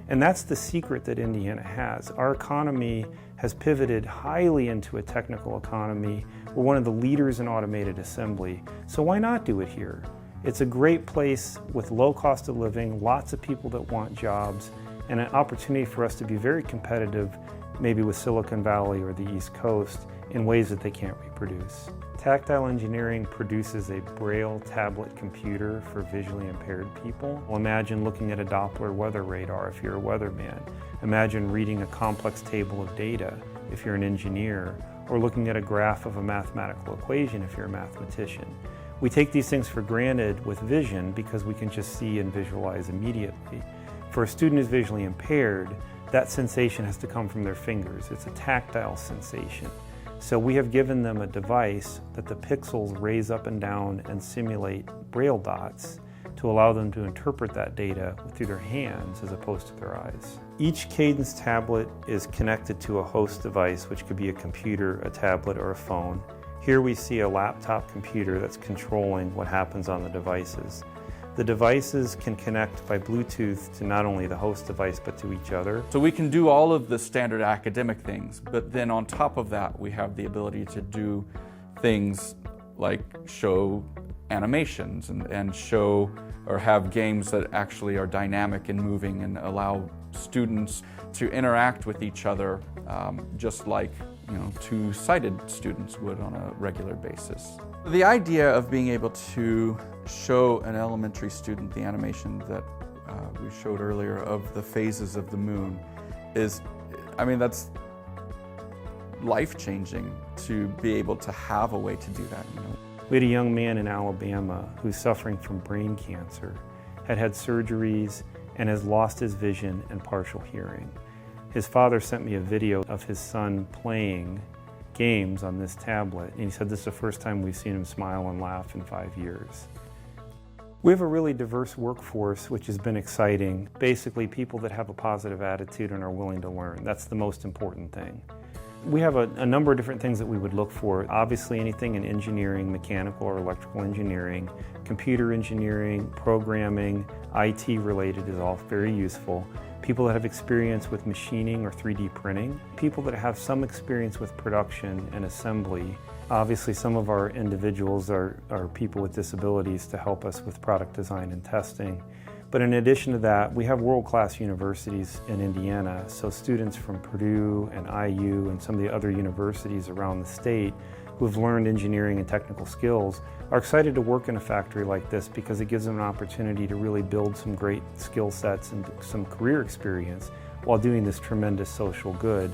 And that's the secret that Indiana has. Our economy has pivoted highly into a technical economy. We're one of the leaders in automated assembly, so why not do it here? It's a great place with low cost of living, lots of people that want jobs, and an opportunity for us to be very competitive, maybe with Silicon Valley or the East Coast, in ways that they can't reproduce. Tactile Engineering produces a Braille tablet computer for visually impaired people. Well, imagine looking at a Doppler weather radar if you're a weatherman. Imagine reading a complex table of data if you're an engineer, or looking at a graph of a mathematical equation if you're a mathematician. We take these things for granted with vision because we can just see and visualize immediately. For a student who's visually impaired, that sensation has to come from their fingers. It's a tactile sensation. So we have given them a device that the pixels raise up and down and simulate Braille dots to allow them to interpret that data through their hands as opposed to their eyes. Each Cadence tablet is connected to a host device, which could be a computer, a tablet, or a phone. Here we see a laptop computer that's controlling what happens on the devices. The devices can connect by Bluetooth to not only the host device, but to each other. So we can do all of the standard academic things, but then on top of that, we have the ability to do things like show animations and show or have games that actually are dynamic and moving and allow students to interact with each other just like two-sighted students would on a regular basis. The idea of being able to show an elementary student the animation that we showed earlier of the phases of the moon is, that's life-changing to be able to have a way to do that. We had a young man in Alabama who's suffering from brain cancer, had surgeries, and has lost his vision and partial hearing. His father sent me a video of his son playing games on this tablet, and he said this is the first time we've seen him smile and laugh in 5 years. We have a really diverse workforce, which has been exciting. Basically, people that have a positive attitude and are willing to learn. That's the most important thing. We have a number of different things that we would look for. Obviously, anything in engineering, mechanical or electrical engineering, computer engineering, programming, IT related is all very useful. People that have experience with machining or 3D printing. People that have some experience with production and assembly. Obviously, some of our individuals are people with disabilities to help us with product design and testing. But in addition to that, we have world-class universities in Indiana, so students from Purdue and IU and some of the other universities around the state who have learned engineering and technical skills are excited to work in a factory like this because it gives them an opportunity to really build some great skill sets and some career experience while doing this tremendous social good.